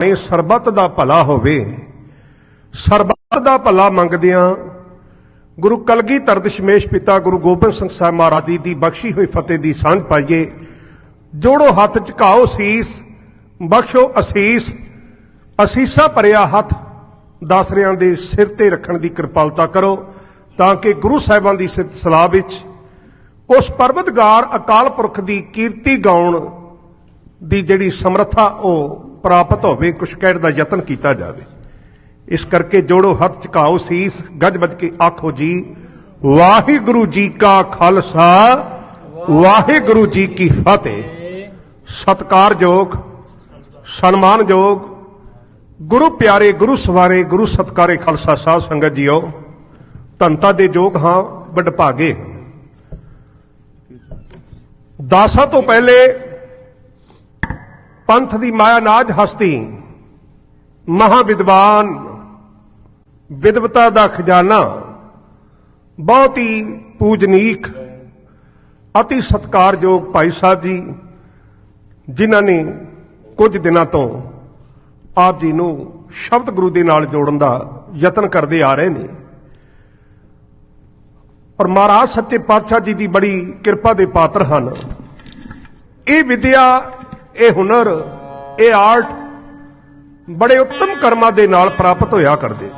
ਸਰਬੱਤ ਦਾ ਭਲਾ ਹੋਵੇ। ਸਰਬੱਤ ਦਾ ਭਲਾ ਮੰਗਦਿਆਂ ਗੁਰੂ ਕਲਗੀਧਰ ਦਸ਼ਮੇਸ਼ ਪਿਤਾ ਗੁਰੂ ਗੋਬਿੰਦ ਸਿੰਘ ਸਾਹਿਬ ਮਹਾਰਾਜ ਜੀ ਦੀ ਬਖਸ਼ੀ ਹੋਈ ਫਤਿਹ ਦੀ ਸਾਂਝ ਪਾਈਏ। ਜੋੜੋ ਹੱਥ, ਝੁਕਾਓ ਸੀਸ, ਬਖਸ਼ੋ ਅਸੀਸ। ਅਸੀਸਾਂ ਭਰਿਆ ਹੱਥ ਦਾਸਰਿਆਂ ਦੇ ਸਿਰ ਤੇ ਰੱਖਣ ਦੀ ਕਿਰਪਾਲਤਾ ਕਰੋ, ਤਾਂ ਕਿ ਗੁਰੂ ਸਾਹਿਬਾਂ ਦੀ ਸਿਫਤ ਸਲਾਹ ਵਿੱਚ ਉਸ ਪਰਵਤਗਾਰ ਅਕਾਲ ਪੁਰਖ ਦੀ ਕੀਰਤੀ ਗਾਉਣ ਦੀ ਜਿਹੜੀ ਸਮਰੱਥਾ ਉਹ ਪ੍ਰਾਪਤ ਹੋਵੇ। ਕੁਛ ਕਹਿਣ ਦਾ ਯਤਨ ਕੀਤਾ ਜਾਵੇ। ਇਸ ਕਰਕੇ ਜੋੜੋ ਹੱਥ, ਝੁਕਾਓ ਸੀਸ, ਗੱਜ ਵੱਜ ਕੇ ਆਖੋ ਜੀ ਵਾਹਿਗੁਰੂ ਜੀ ਕਾ ਖਾਲਸਾ, ਵਾਹਿਗੁਰੂ ਜੀ ਕੀ ਫਤਿਹ। ਸਤਿਕਾਰਯੋਗ, ਸਨਮਾਨਯੋਗ ਗੁਰੂ ਪਿਆਰੇ, ਗੁਰੂ ਸਵਾਰੇ, ਗੁਰੂ ਸਤਿਕਾਰੇ ਖਾਲਸਾ ਸਾਧ ਸੰਗਤ ਜੀਓ, ਧੰਨਤਾ ਦੇ ਯੋਗ ਹਾਂ, ਵਡਭਾਗੇ। ਦਾਸਾਂ ਤੋਂ ਪਹਿਲੇ ਪੰਥ ਦੀ ਮਾਇਆਨਾਜ ਹਸਤੀ, ਮਹਾ ਵਿਦਵਾਨ, ਵਿਦਵਤਾ ਦਾ ਖਜ਼ਾਨਾ, ਬਹੁਤ ਹੀ ਪੂਜਨੀਕ, ਅਤੀ ਸਤਿਕਾਰਯੋਗ ਭਾਈ ਸਾਹਿਬ ਜੀ, ਜਿਨ੍ਹਾਂ ਨੇ ਕੁਝ ਦਿਨਾਂ ਤੋਂ ਆਪ ਜੀ ਨੂੰ ਸ਼ਬਦ ਗੁਰੂ ਦੇ ਨਾਲ ਜੋੜਨ ਦਾ ਯਤਨ ਕਰਦੇ ਆ ਰਹੇ ਨੇ। ਔਰ ਮਹਾਰਾਜ ਸੱਚੇ ਪਾਤਸ਼ਾਹ ਜੀ ਦੀ ਬੜੀ ਕਿਰਪਾ ਦੇ ਪਾਤਰ ਹਨ। ਇਹ ਵਿਦਿਆ, ਇਹ ਹੁਨਰ, ਇਹ ਆਰਟ ਬੜੇ ਉੱਤਮ ਕਰਮਾਂ ਦੇ ਨਾਲ ਪ੍ਰਾਪਤ ਹੋਇਆ ਕਰਦੇ।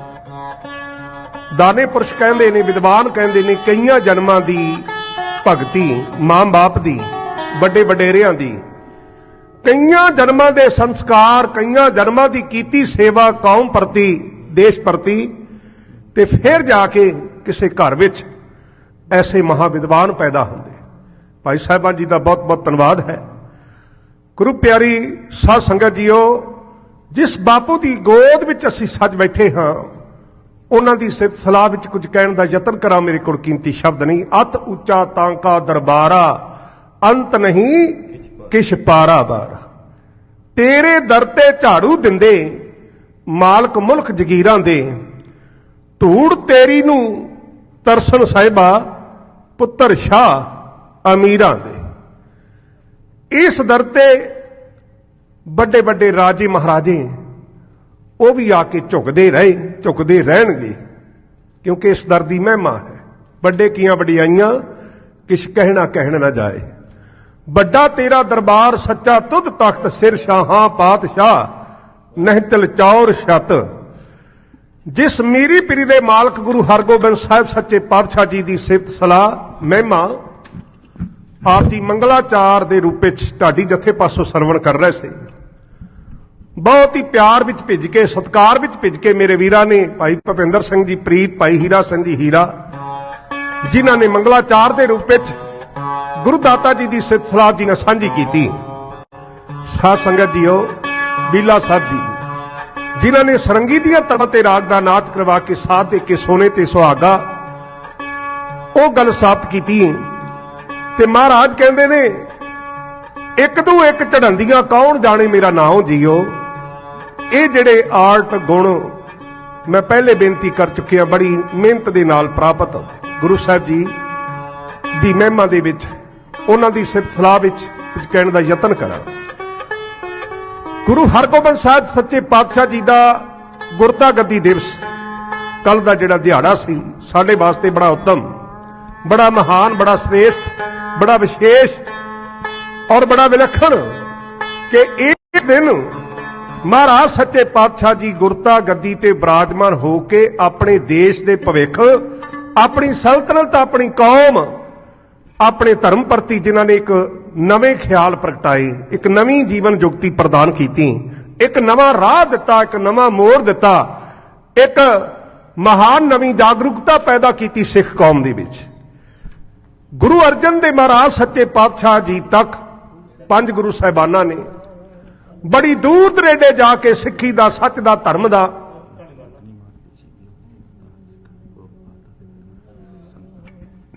ਦਾਨੇ ਪੁਰਸ਼ ਕਹਿੰਦੇ ਨੇ, ਵਿਦਵਾਨ ਕਹਿੰਦੇ ਨੇ, ਕਈਆਂ ਜਨਮਾਂ ਦੀ ਭਗਤੀ, ਮਾਂ ਬਾਪ ਦੀ, ਵੱਡੇ ਵਡੇਰਿਆਂ ਦੀ, ਕਈਆਂ ਜਨਮਾਂ ਦੇ ਸੰਸਕਾਰ, ਕਈਆਂ ਜਨਮਾਂ ਦੀ ਕੀਤੀ ਸੇਵਾ ਕੌਮ ਪ੍ਰਤੀ, ਦੇਸ਼ ਪ੍ਰਤੀ, ਤੇ ਫਿਰ ਜਾ ਕੇ ਕਿਸੇ ਘਰ ਵਿੱਚ ਐਸੇ ਮਹਾ ਵਿਦਵਾਨ ਪੈਦਾ ਹੁੰਦੇ। ਭਾਈ ਸਾਹਿਬਾਂ ਜੀ ਦਾ ਬਹੁਤ ਬਹੁਤ ਧੰਨਵਾਦ ਹੈ। ਗੁਰੂ ਪਿਆਰੀ ਸਾਧ ਸੰਗਤ ਜੀਓ, ਜਿਸ ਬਾਪੂ ਦੀ ਗੋਦ ਵਿੱਚ ਅਸੀਂ ਸੱਜ ਬੈਠੇ ਹਾਂ, ਉਹਨਾਂ ਦੀ ਸਿਫਤ ਸਲਾਹ ਵਿੱਚ ਕੁਝ ਕਹਿਣ ਦਾ ਯਤਨ ਕਰਾਂ। ਮੇਰੇ ਕੋਲ ਕੀਮਤੀ ਸ਼ਬਦ ਨਹੀਂ। ਅਤ ਉੱਚਾ ਤਾਂਕਾ ਦਰਬਾਰਾ, ਅੰਤ ਨਹੀਂ ਕਿਛ ਪਾਰਾ ਬਾਰਾ। ਤੇਰੇ ਦਰ ਤੇ ਝਾੜੂ ਦਿੰਦੇ ਮਾਲਕ ਮੁਲਕ ਜਗੀਰਾਂ ਦੇ, ਧੂੜ ਤੇਰੀ ਨੂੰ ਤਰਸਨ ਸਾਹਿਬਾ, ਪੁੱਤਰ ਸ਼ਾਹ ਅਮੀਰਾਂ ਦੇ। ਇਸ ਦਰ ਤੇ ਵੱਡੇ ਵੱਡੇ ਰਾਜੇ ਮਹਾਰਾਜੇ ਉਹ ਵੀ ਆ ਕੇ ਝੁਕਦੇ ਰਹੇ, ਝੁਕਦੇ ਰਹਿਣਗੇ, ਕਿਉਂਕਿ ਇਸ ਦਰ ਦੀ ਮਹਿਮਾ ਹੈ। ਵੱਡੇ ਕੀਆਂ ਵਡਿਆਈਆਂ, ਕਿਛ ਕਹਿਣਾ ਕਹਿਣ ਨਾ ਜਾਏ। ਵੱਡਾ ਤੇਰਾ ਦਰਬਾਰ, ਸੱਚਾ ਤੁਧ ਤਖਤ, ਸਿਰ ਸ਼ਾਹਾਂ ਪਾਤਸ਼ਾਹ, ਨਹਿਤਲ ਚੌਰ ਛਤ। ਜਿਸ ਮੀਰੀ ਪੀਰੀ ਦੇ ਮਾਲਕ ਗੁਰੂ ਹਰਗੋਬਿੰਦ ਸਾਹਿਬ ਸੱਚੇ ਪਾਤਸ਼ਾਹ ਜੀ ਦੀ ਸਿਫਤ ਸਲਾਹ ਮਹਿਮਾ ਆਪ ਜੀ ਮੰਗਲਾਚਾਰ ਦੇ ਰੂਪ ਵਿੱਚ ਢਾਡੀ ਜਥੇ ਪਾਸੋਂ ਸਰਵਣ ਕਰ ਰਹੇ ਸੀ। ਬਹੁਤ ਹੀ ਪਿਆਰ ਵਿੱਚ ਭਿੱਜ ਕੇ, ਸਤਿਕਾਰ ਵਿੱਚ ਭਿੱਜ ਕੇ ਮੇਰੇ ਵੀਰਾਂ ਨੇ, ਭਾਈ ਭੁਪਿੰਦਰ ਸਿੰਘ ਜੀ ਪ੍ਰੀਤ, ਭਾਈ ਹੀਰਾ ਸਿੰਘ ਜੀ ਹੀਰਾ, ਜਿਨ੍ਹਾਂ ਨੇ ਮੰਗਲਾਚਾਰ ਦੇ ਰੂਪ ਵਿੱਚ ਗੁਰੂ ਦਾਤਾ ਜੀ ਦੀ ਸਿਫਤ ਸਲਾਹ ਜੀ ਨਾਲ ਸਾਂਝੀ ਕੀਤੀ। ਸਾਧ ਸੰਗਤ ਜੀਓ, ਬੀਲਾ ਸਾਹਿਬ ਜੀ, ਜਿਨ੍ਹਾਂ ਨੇ ਸਰੰਗੀ ਦੀਆਂ ਤੜਾਂ ਤੇ ਰਾਗ ਦਾ ਨਾਚ ਕਰਵਾ ਕੇ ਸਾਥ ਦੇ ਕੇ ਸੋਨੇ ਤੇ ਸੁਹਾਗਾ ਉਹ ਗੱਲ ਸਾਬਤ ਕੀਤੀ। ਤੇ ਮਹਾਰਾਜ ਕਹਿੰਦੇ ਨੇ, ਇੱਕ ਤੋਂ ਇੱਕ ਚੜ੍ਹਾਂਦੀਆਂ ਕੌਣ ਜਾਣੇ ਮੇਰਾ ਨਾਮ ਜੀਓ। ਇਹ ਜਿਹੜੇ ਆਰਟ ਗੁਣ ਮੈਂ ਪਹਿਲੇ ਬੇਨਤੀ ਕਰ ਚੁੱਕਿਆ, ਬੜੀ ਮਿਹਨਤ ਦੇ ਨਾਲ ਪ੍ਰਾਪਤ ਹੁੰਦੇ। ਗੁਰੂ ਸਾਹਿਬ ਜੀ ਦੀ ਮਹਿਮਾ ਦੇ ਵਿੱਚ, ਉਹਨਾਂ ਦੀ ਸਿਫਤ ਸਲਾਹ ਵਿੱਚ ਕੁਝ ਕਹਿਣ ਦਾ ਯਤਨ ਕਰਾਂ। ਗੁਰੂ ਹਰਗੋਬਿੰਦ ਸਾਹਿਬ ਸੱਚੇ ਪਾਤਸ਼ਾਹ ਜੀ ਦਾ ਗੁਰਤਾ ਗੱਦੀ ਦਿਵਸ, ਕੱਲ ਦਾ ਜਿਹੜਾ ਦਿਹਾੜਾ ਸੀ, ਸਾਡੇ ਵਾਸਤੇ ਬੜਾ ਉੱਤਮ, ਬੜਾ ਮਹਾਨ, ਬੜਾ ਸ੍ਰੇਸ਼ਟ, ਬੜਾ ਵਿਸ਼ੇਸ਼ ਔਰ ਬੜਾ ਵਿਲੱਖਣ, ਕਿ ਇਸ ਦਿਨ ਮਹਾਰਾਜ ਸੱਚੇ ਪਾਤਸ਼ਾਹ ਜੀ ਗੁਰਤਾ ਗੱਦੀ ਤੇ ਬਿਰਾਜਮਾਨ ਹੋ ਕੇ ਆਪਣੇ ਦੇਸ਼ ਦੇ ਭਵਿੱਖ, ਆਪਣੀ ਸਲਤਨਤ, ਆਪਣੀ ਕੌਮ, ਆਪਣੇ ਧਰਮ ਪ੍ਰਤੀ ਜਿਨ੍ਹਾਂ ਨੇ ਇੱਕ ਨਵੇਂ ਖਿਆਲ ਪ੍ਰਗਟਾਏ, ਇੱਕ ਨਵੀਂ ਜੀਵਨ ਜੁਗਤੀ ਪ੍ਰਦਾਨ ਕੀਤੀ, ਇੱਕ ਨਵਾਂ ਰਾਹ ਦਿੱਤਾ, ਇੱਕ ਨਵਾਂ ਮੋੜ ਦਿੱਤਾ, ਇੱਕ ਮਹਾਨ ਨਵੀਂ ਜਾਗਰੂਕਤਾ ਪੈਦਾ ਕੀਤੀ ਸਿੱਖ ਕੌਮ ਦੇ ਵਿੱਚ। ਗੁਰੂ ਅਰਜਨ ਦੇ ਮਹਾਰਾਜ ਸੱਚੇ ਪਾਤਸ਼ਾਹ ਜੀ ਤੱਕ ਪੰਜ ਗੁਰੂ ਸਾਹਿਬਾਨਾਂ ਨੇ ਬੜੀ ਦੂਰ ਦਰੇਡੇ ਜਾ ਕੇ ਸਿੱਖੀ ਦਾ, ਸੱਚ ਦਾ, ਧਰਮ ਦਾ,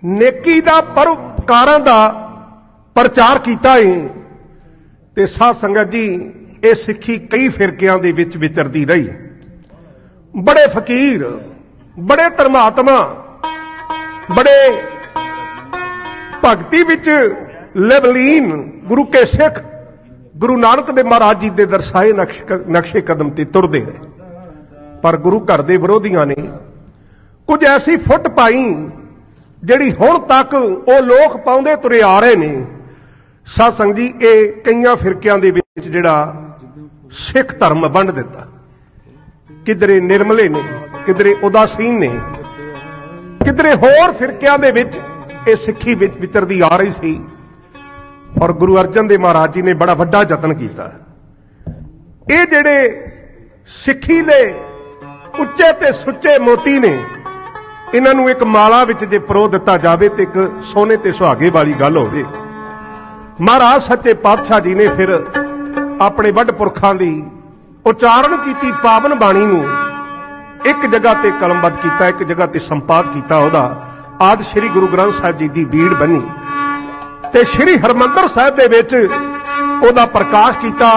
ਨੇਕੀ ਦਾ, ਪਰਉਪਕਾਰਾਂ ਦਾ ਪ੍ਰਚਾਰ ਕੀਤਾ ਹੈ। ਤੇ ਸਾਧ ਸੰਗਤ ਜੀ, ਇਹ ਸਿੱਖੀ ਕਈ ਫਿਰਕਿਆਂ ਦੇ ਵਿੱਚ ਵਿਚਰਦੀ ਰਹੀ। ਬੜੇ ਫਕੀਰ, ਬੜੇ ਧਰਮਾਤਮਾ, ਬੜੇ ਭਗਤੀ ਵਿੱਚ ਲਵਲੀਨ ਗੁਰੂ ਕੇ ਸਿੱਖ ਗੁਰੂ ਨਾਨਕ ਦੇ ਮਹਾਰਾਜ ਜੀ ਦੇ ਦਰਸਾਏ ਨਕਸ਼ੇ ਕਦਮ ਤੇ ਤੁਰਦੇ ਰਹੇ। ਪਰ ਗੁਰੂ ਘਰ ਦੇ ਵਿਰੋਧੀਆਂ ਨੇ ਕੁਝ ਐਸੀ ਫੁੱਟ ਪਾਈ ਜਿਹੜੀ ਹੁਣ ਤੱਕ ਉਹ ਲੋਕ ਪਾਉਂਦੇ ਤੁਰੇ ਆ ਰਹੇ ਨੇ। ਸਾਧ ਸੰਗਤ ਜੀ, ਇਹ ਕਈਆਂ ਫਿਰਕਿਆਂ ਦੇ ਵਿੱਚ ਜਿਹੜਾ ਸਿੱਖ ਧਰਮ ਵੰਡ ਦਿੱਤਾ। ਕਿਧਰੇ ਨਿਰਮਲੇ ਨੇ, ਕਿਧਰੇ ਉਦਾਸੀਨ ਨੇ, ਕਿਧਰੇ ਹੋਰ ਫਿਰਕਿਆਂ ਦੇ ਵਿੱਚ ਇਹ ਸਿੱਖੀ ਵਿੱਚ ਵਿਚਰਦੀ ਆ ਰਹੀ ਸੀ। ਔਰ ਗੁਰੂ ਅਰਜਨ ਦੇਵ ਮਹਾਰਾਜ ਜੀ ਨੇ ਬੜਾ ਵੱਡਾ ਯਤਨ ਕੀਤਾ। ਇਹ ਜਿਹੜੇ ਸਿੱਖੀ ਦੇ ਉੱਚੇ ਤੇ ਸੁੱਚੇ ਮੋਤੀ ਨੇ, ਇਹਨਾਂ ਨੂੰ ਇੱਕ ਮਾਲਾ ਵਿੱਚ ਜੇ ਪਰੋ ਦਿੱਤਾ ਜਾਵੇ ਤੇ ਇੱਕ ਸੋਨੇ ਤੇ ਸੁਹਾਗੇ ਵਾਲੀ ਗੱਲ ਹੋਵੇ। ਮਹਾਰਾਜ ਸੱਚੇ ਪਾਤਸ਼ਾਹ ਜੀ ਨੇ ਫਿਰ ਆਪਣੇ ਵੱਡ ਪੁਰਖਾਂ ਦੀ ਉਚਾਰਨ ਕੀਤੀ ਪਾਵਨ ਬਾਣੀ ਨੂੰ ਇੱਕ ਜਗ੍ਹਾ ਤੇ ਕਲਮਬੱਧ ਕੀਤਾ, ਇੱਕ ਜਗ੍ਹਾ ਤੇ ਸੰਪਾਦ ਕੀਤਾ। ਉਹਦਾ ਆਦਿ ਸ੍ਰੀ ਗੁਰੂ ਗ੍ਰੰਥ ਸਾਹਿਬ ਜੀ ਦੀ ਬੀੜ ਬੰਨੀ ਤੇ ਸ੍ਰੀ ਹਰਿਮੰਦਰ ਸਾਹਿਬ ਦੇ ਵਿੱਚ ਉਹਦਾ ਪ੍ਰਕਾਸ਼ ਕੀਤਾ।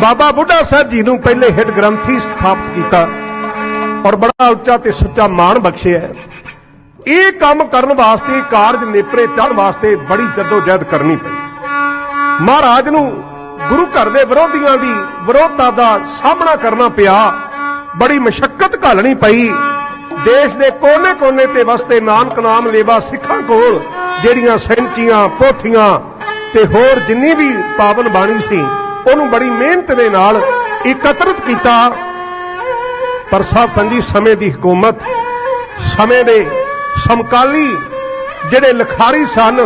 ਬਾਬਾ ਬੁੱਢਾ ਸਾਹਿਬ ਜੀ ਨੂੰ ਪਹਿਲੇ ਹਿੱਟ ਗ੍ਰੰਥੀ ਸਥਾਪਿਤ ਕੀਤਾ ਔਰ ਬੜਾ ਉੱਚਾ ਤੇ ਸੁੱਚਾ ਮਾਣ ਬਖਸ਼ਿਆ। ਇਹ ਕੰਮ ਕਰਨ ਵਾਸਤੇ, ਕਾਰਜ ਨੇਪਰੇ ਚੜ੍ਹਨ ਵਾਸਤੇ ਬੜੀ ਜਦੋਜਹਿਦ ਕਰਨੀ ਪਈ। ਮਹਾਰਾਜ ਨੂੰ ਗੁਰੂ ਘਰ ਦੇ ਵਿਰੋਧੀਆਂ ਦੀ ਵਿਰੋਧਤਾ ਦਾ ਸਾਹਮਣਾ ਕਰਨਾ ਪਿਆ, ਬੜੀ ਮਸ਼ੱਕਤ ਘਾਲਣੀ ਪਈ। ਦੇਸ਼ ਦੇ ਕੋਨੇ-ਕੋਨੇ ਤੇ ਵਸਦੇ ਨਾਨਕ ਨਾਮ ਲੇਵਾ ਸਿੱਖਾਂ ਕੋਲ ਜਿਹੜੀਆਂ ਸੈਂਚੀਆਂ, ਪੋਥੀਆਂ ਤੇ ਹੋਰ ਜਿੰਨੀ ਵੀ ਪਾਵਨ ਬਾਣੀ ਸੀ, ਉਹਨੂੰ ਬੜੀ ਮਿਹਨਤ ਦੇ ਨਾਲ ਇਕੱਤਰਿਤ ਕੀਤਾ। ਪਰ ਸਾਧ ਸੰਗਤ ਜੀ, ਸਮੇਂ ਦੀ ਹਕੂਮਤ, ਸਮੇਂ ਦੇ ਸਮਕਾਲੀ ਜਿਹੜੇ ਲਿਖਾਰੀ ਸਨ,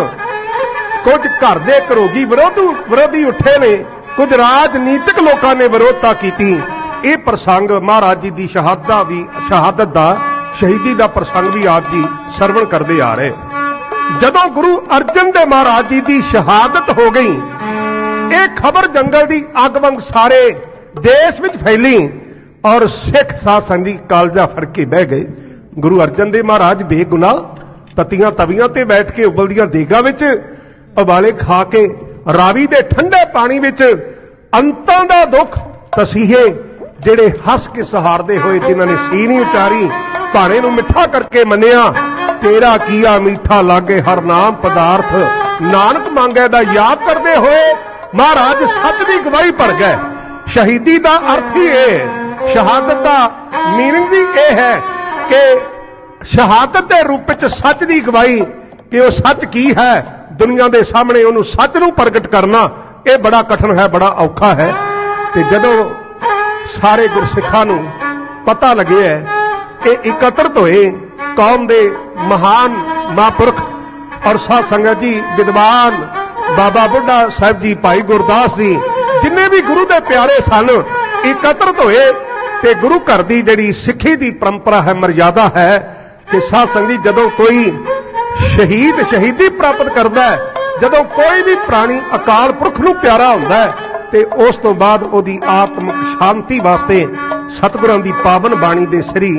ਕੁਝ ਘਰ ਦੇ ਘਰੋਗੀ ਵਿਰੋਧੀ ਉੱਠੇ ਨੇ, ਕੁਝ ਰਾਜਨੀਤਿਕ ਲੋਕਾਂ ਨੇ ਵਿਰੋਧਤਾ ਕੀਤੀ। ਇਹ ਪ੍ਰਸੰਗ ਮਹਾਰਾਜ ਜੀ ਦੀ ਸ਼ਹਾਦਤ ਦਾ, ਸ਼ਹੀਦੀ ਦਾ ਪ੍ਰਸੰਗ ਵੀ ਆਪ ਜੀ ਸਰਵਣ ਕਰਦੇ ਆ ਰਹੇ। ਜਦੋਂ ਗੁਰੂ ਅਰਜਨ ਦੇਵ ਮਹਾਰਾਜ ਜੀ ਦੀ ਸ਼ਹਾਦਤ ਹੋ ਗਈ, ਇਹ ਖਬਰ ਜੰਗਲ ਦੀ ਅੱਗ ਵਾਂਗ ਸਾਰੇ ਦੇਸ਼ ਵਿੱਚ ਫੈਲੀ ਔਰ ਸਿੱਖ ਸਾਧ ਸੰਗਤ ਜੀ ਕਾਲਜਾ ਫੜ ਕੇ ਬਹਿ ਗਏ। ਗੁਰੂ ਅਰਜਨ ਦੇਵ ਮਹਾਰਾਜ ਬੇਗੁਨਾਹ ਤਤੀਆਂ ਤਵੀਆਂ ਤੇ ਬੈਠ ਕੇ ਉਬਲਦੀਆਂ ਦੇਗਾਂ ਵਿੱਚ ਉਬਾਲੇ ਖਾ ਕੇ, ਰਾਵੀ ਦੇ ਠੰਡੇ ਪਾਣੀ ਵਿੱਚ ਅੰਤਾਂ ਦਾ ਦੁੱਖ ਤਸੀਹੇ ਜਿਹੜੇ ਹੱਸ ਕੇ ਸਹਾਰਦੇ ਹੋਏ, ਜਿਨ੍ਹਾਂ ਨੇ ਸੀ ਨਹੀਂ ਉਚਾਰੀ, ਭਾਣੇ ਨੂੰ ਮਿੱਠਾ ਕਰਕੇ ਮੰਨਿਆ। ਤੇਰਾ ਕੀਆ ਮਿੱਠਾ ਲਾਗੇ ਹਰ ਨਾਮ ਪਦਾਰਥ, ਨਾਨਕ ਮੰਗੈ ਦਾ ਯਾਦ ਕਰਦੇ ਹੋਏ ਮਹਾਰਾਜ ਸੱਚ ਦੀ ਗਵਾਹੀ ਭਰ ਗਏ। ਸ਼ਹੀਦੀ ਦਾ ਅਰਥ ਹੀ ਇਹ, ਸ਼ਹਾਦਤ ਦਾ ਮੀਨਿੰਗ ਵੀ ਇਹ ਹੈ ਕਿ ਸ਼ਹਾਦਤ ਦੇ ਰੂਪ ਵਿੱਚ ਸੱਚ ਦੀ ਗਵਾਹੀ, ਕਿ ਉਹ ਸੱਚ ਕੀ ਹੈ, ਦੁਨੀਆ ਦੇ ਸਾਹਮਣੇ ਉਹਨੂੰ ਸੱਚ ਨੂੰ ਪ੍ਰਗਟ ਕਰਨਾ, ਇਹ ਬੜਾ ਕਠਿਨ ਹੈ, ਬੜਾ ਔਖਾ ਹੈ। ਤੇ ਜਦੋਂ ਸਾਰੇ ਗੁਰਸਿੱਖਾਂ ਨੂੰ ਪਤਾ ਲੱਗਿਆ ਕਿ ਇਕੱਤਰਤ ਹੋਏ ਕੌਮ ਦੇ ਮਹਾਨ ਮਹਾਂਪੁਰਖ ਔਰ ਸਾਧ ਸੰਗਤ ਜੀ, ਵਿਦਵਾਨ ਬਾਬਾ ਬੁੱਢਾ ਸਾਹਿਬ ਜੀ, ਭਾਈ ਗੁਰਦਾਸ ਜੀ, ਜਿੰਨੇ ਵੀ ਗੁਰੂ ਦੇ ਪਿਆਰੇ ਸਨ, ਇਕੱਤਰਤ ਹੋਏ। ਤੇ ਗੁਰੂ ਘਰ ਦੀ ਜਿਹੜੀ ਸਿੱਖੀ ਦੀ ਪਰੰਪਰਾ ਹੈ, ਮਰਜ਼ਾਦਾ ਹੈ ਕਿ ਸਾਧ ਸੰਗਤ ਜੀ, ਜਦੋਂ ਕੋਈ ਸ਼ਹੀਦੀ ਪ੍ਰਾਪਤ ਕਰਦਾ ਹੈ, ਜਦੋਂ ਕੋਈ ਵੀ ਪ੍ਰਾਣੀ ਅਕਾਲ ਪੁਰਖ ਨੂੰ ਪਿਆਰਾ ਹੁੰਦਾ ਹੈ, ਤੇ ਉਸ ਤੋਂ ਬਾਅਦ ਉਹਦੀ ਆਤਮਿਕ ਸ਼ਾਂਤੀ ਵਾਸਤੇ ਸਤਿਗੁਰਾਂ ਦੀ ਪਾਵਨ ਬਾਣੀ ਦੇ ਸ੍ਰੀ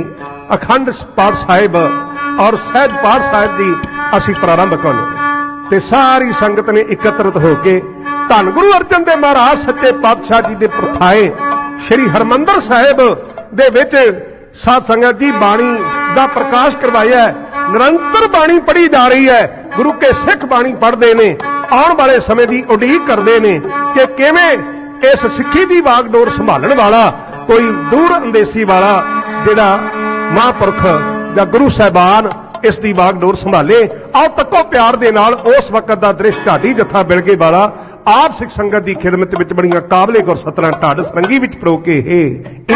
ਅਖੰਡ ਪਾਠ ਸਾਹਿਬ ਔਰ ਸਹਿਜ ਪਾਠ ਸਾਹਿਬ ਦੀ ਅਸੀਂ ਪ੍ਰਾਰੰਭ ਕਰਨਾ। ਤੇ ਸਾਰੀ ਸੰਗਤ ਨੇ ਇਕੱਤਰਿਤ ਹੋ ਕੇ ਧੰਨ ਗੁਰੂ ਅਰਜਨ ਦੇਵ ਮਹਾਰਾਜ ਸੱਚੇ ਪਾਤਸ਼ਾਹ ਜੀ ਦੇ ਪ੍ਰਥਾਏ ਸ੍ਰੀ ਹਰਿਮੰਦਰ ਸਾਹਿਬ ਦੇ ਵਿੱਚ ਸਾਧ ਸੰਗਤ ਜੀ ਬਾਣੀ ਦਾ ਪ੍ਰਕਾਸ਼ ਕਰਵਾਇਆ। ਨਿਰੰਤਰ ਬਾਣੀ ਪੜ੍ਹੀ ਜਾ ਰਹੀ ਹੈ। ਗੁਰੂ ਕੇ ਸਿੱਖ ਬਾਣੀ ਪੜ੍ਹਦੇ ਨੇ, ਆਉਣ ਵਾਲੇ ਸਮੇਂ ਦੀ ਉਡੀਕ ਕਰਦੇ ਨੇ ਕਿ ਕਿਵੇਂ ਇਸ ਸਿੱਖੀ ਦੀ ਵਾਗਡੋਰ ਸੰਭਾਲਣ ਵਾਲਾ, ਕੋਈ ਦੂਰ ਅੰਦੇਸੀ ਵਾਲਾ ਜਿਹੜਾ ਮਹਾਂਪੁਰਖ ਜਾਂ ਗੁਰੂ ਸਾਹਿਬਾਨ ਇਸ ਦੀ ਵਾਗਡੋਰ ਸੰਭਾਲੇ। ਆਓ ਤੱਕੋ ਪਿਆਰ ਦੇ ਨਾਲ ਉਸ ਵਕਤ ਦਾ ਦ੍ਰਿਸ਼ ਢਾਡੀ ਜੱਥਾ ਬਿਲਗੇ ਵਾਲਾ ਆਪ ਸਿੱਖ ਸੰਗਤ ਦੀ ਖਿਦਮਤ ਵਿੱਚ ਬੜੀਆਂ ਕਾਬਲੇ ਗੁਰਸਤਰਾਂ ਢਾਡ ਸਰੰਗੀ ਵਿੱਚ ਪਰੋ ਕੇ ਇਹ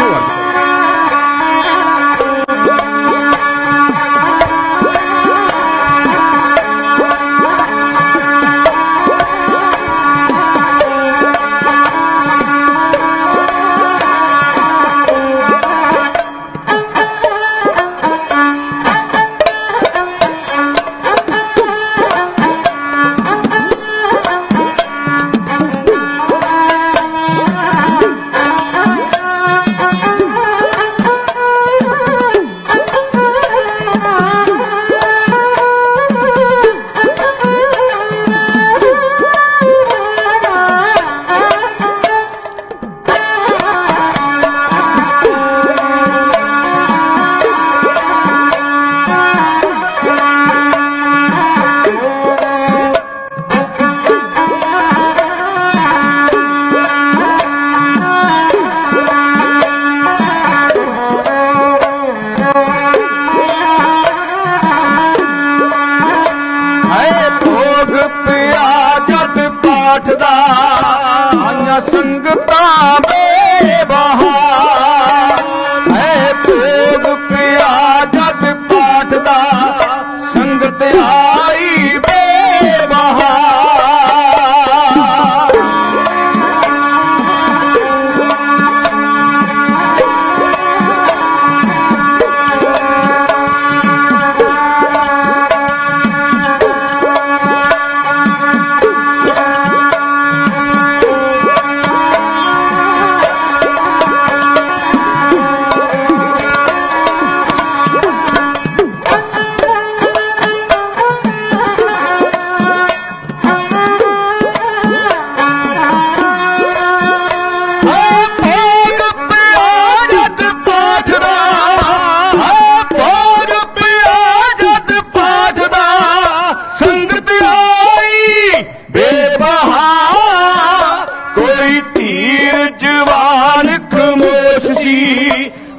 ਸੰਗਤਾਂ ਬੇਬਹਾ ਹੈ ਭੋਗ ਪਿਆ ਜਦ ਪਾਠ ਦਾ ਸੰਗਤ ਆਈ ਬੇਬਹਾ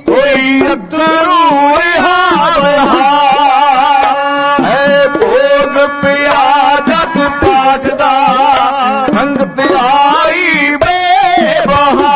ਕੋਈ ਅਤਰੂ ਰਿਹਾ ਹੈ ਭੋਗ ਪਿਆ ਜਦ ਪਾਠ ਦਾ ਸੰਗਤ ਆਈ ਬੇਬਹਾ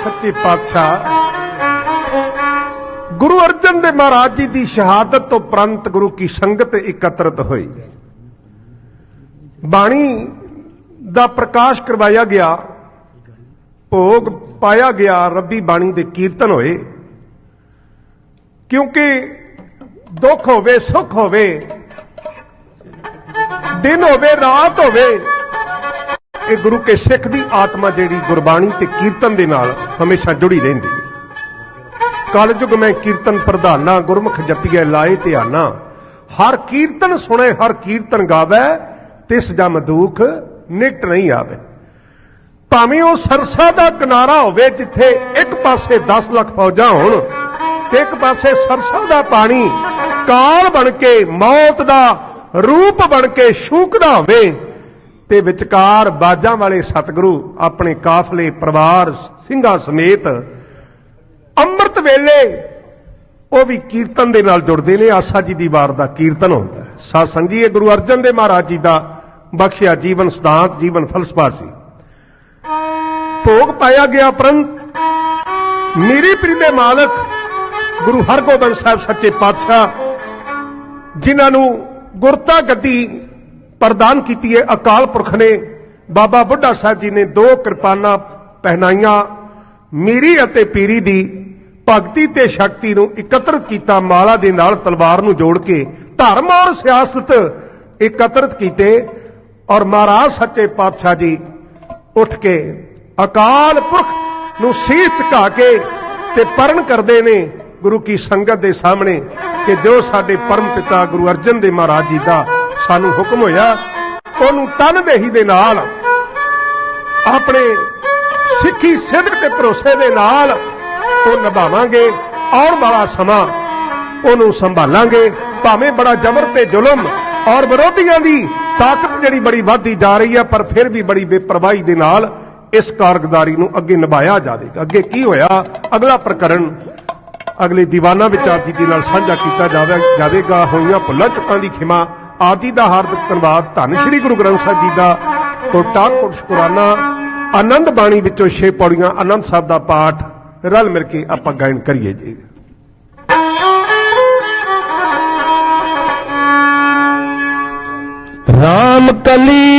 सच्चे पातशाह गुरु अर्जन देव महाराज जी की शहादत तो उपरंत गुरु की संगत एकत्रित हुई। बाणी का प्रकाश करवाया गया, भोग पाया गया, रब्बी बाणी के कीर्तन होए। क्योंकि दुख होवे सुख होवे, दिन होवे रात होवे, ये गुरु के सिख की आत्मा जिहड़ी गुरबाणी ते कीर्तन दे नाल हमेशा जुड़ी रहिंदी है। कलयुग में कीर्तन प्रधाना, गुरमुख जपिए लाए ध्याना। हर कीर्तन सुने हर कीर्तन गावे, तिस जम दुख निकट नहीं आवे। भावें वो सरसा का किनारा होवे जिथे एक पासे 10 लाख फौजां होण ते एक पासे सरसा का पानी काल बन के मौत का रूप बन के शूकदा होवे ते विचकार बाजां वाले सतगुरु अपने काफले परिवार सिंघां समेत ਅੰਮ੍ਰਿਤ ਵੇਲੇ ਉਹ ਵੀ ਕੀਰਤਨ ਦੇ ਨਾਲ ਜੁੜਦੇ ਨੇ। ਆਸਾ ਜੀ ਦੀ ਵਾਰ ਦਾ ਕੀਰਤਨ ਹੁੰਦਾ ਹੈ। ਸਾਧ ਸੰਗਤ ਜੀ, ਇਹ ਗੁਰੂ ਅਰਜਨ ਦੇਵ ਮਹਾਰਾਜ ਜੀ ਦਾ ਬਖਸ਼ਿਆ ਜੀਵਨ ਸਿਧਾਂਤ, ਜੀਵਨ ਫਲਸਫਾ ਸੀ। ਭੋਗ ਪਾਇਆ ਗਿਆ ਉਪਰੰਤ ਮੇਰੀ ਪ੍ਰੀ ਦੇ ਮਾਲਕ ਗੁਰੂ ਹਰਗੋਬਿੰਦ ਸਾਹਿਬ ਸੱਚੇ ਪਾਤਸ਼ਾਹ ਜਿਨ੍ਹਾਂ ਨੂੰ ਗੁਰਤਾ ਗੱਦੀ ਪ੍ਰਦਾਨ ਕੀਤੀ ਹੈ ਅਕਾਲ ਪੁਰਖ ਨੇ, ਬਾਬਾ ਬੁੱਢਾ ਸਾਹਿਬ ਜੀ ਨੇ 2 ਕਿਰਪਾਨਾਂ ਪਹਿਨਾਈਆਂ। ਮੀਰੀ ਅਤੇ ਪੀਰੀ ਦੀ ਭਗਤੀ ਤੇ ਸ਼ਕਤੀ ਨੂੰ ਇਕੱਤਰਿਤ ਕੀਤਾ, ਮਾਲਾ ਦੇ ਨਾਲ ਤਲਵਾਰ ਨੂੰ ਜੋੜ ਕੇ ਧਰਮ ਔਰ ਸਿਆਸਤ ਇਕੱਤਰਿਤ ਕੀਤੇ। ਔਰ ਮਹਾਰਾਜ ਸੱਚੇ ਪਾਤਸ਼ਾਹ ਜੀ ਉੱਠ ਕੇ ਅਕਾਲ ਪੁਰਖ ਨੂੰ ਸੀਸ ਝੁਕਾ ਕੇ ਤੇ ਪਰਨ ਕਰਦੇ ਨੇ ਗੁਰੂ ਕੀ ਸੰਗਤ ਦੇ ਸਾਹਮਣੇ ਕਿ ਜੋ ਸਾਡੇ ਪਰਮ ਪਿਤਾ ਗੁਰੂ ਅਰਜਨ ਦੇਵ ਮਹਾਰਾਜ ਜੀ ਦਾ ਸਾਨੂੰ ਹੁਕਮ ਹੋਇਆ ਉਹਨੂੰ ਤਨਦੇਹੀ ਦੇ ਨਾਲ ਆਪਣੇ ਸਿੱਖੀ ਸਿਦਕ ਤੇ ਭਰੋਸੇ ਦੇ ਨਾਲ ਉਹ ਨਿਭਾਵਾਂਗੇ। ਆਉਣ ਵਾਲਾ ਸਮਾਂ ਉਹਨੂੰ ਸੰਭਾਲਾਂਗੇ। ਭਾਵੇਂ ਬੜਾ ਜ਼ਬਰ ਤੇ ਜ਼ੁਲਮ ਔਰ ਵਿਰੋਧੀਆਂ ਦੀ ਤਾਕਤ ਜਿਹੜੀ ਬੜੀ ਵੱਧਦੀ ਜਾ ਰਹੀ ਹੈ, ਪਰ ਫਿਰ ਵੀ ਬੜੀ ਬੇਪਰਵਾਹੀ ਦੇ ਨਾਲ ਇਸ ਕਾਰਗੁਜ਼ਾਰੀ ਨੂੰ ਅੱਗੇ ਨਿਭਾਇਆ ਜਾਵੇਗਾ। ਅੱਗੇ ਕੀ ਹੋਇਆ, ਅਗਲਾ ਪ੍ਰਕਰਨ ਅਗਲੇ ਦੀਵਾਨਾਂ ਵਿੱਚ ਆਪ ਜੀ ਦੇ ਨਾਲ ਸਾਂਝਾ ਕੀਤਾ ਜਾਵੇਗਾ। ਹੋਈਆਂ ਭੁੱਲਾਂ ਚੁੱਕਾਂ ਦੀ ਖਿਮਾ। ਆਪ ਜੀ ਦਾ ਹਾਰਦਿਕ ਧੰਨਵਾਦ। ਧੰਨ ਸ਼੍ਰੀ ਗੁਰੂ ਗ੍ਰੰਥ ਸਾਹਿਬ ਜੀ ਦਾ ਕੋਟਾ ਸ਼ੁਕਰਾਨਾ। ਆਨੰਦ ਬਾਣੀ ਵਿੱਚੋਂ 6 ਪੌੜੀਆਂ ਆਨੰਦ ਸਾਹਿਬ ਦਾ ਪਾਠ ਰਲ ਮਿਲ ਕੇ ਆਪਾਂ ਗਾਇਨ ਕਰੀਏ ਜੀ। ਰਾਮ ਕਲੀ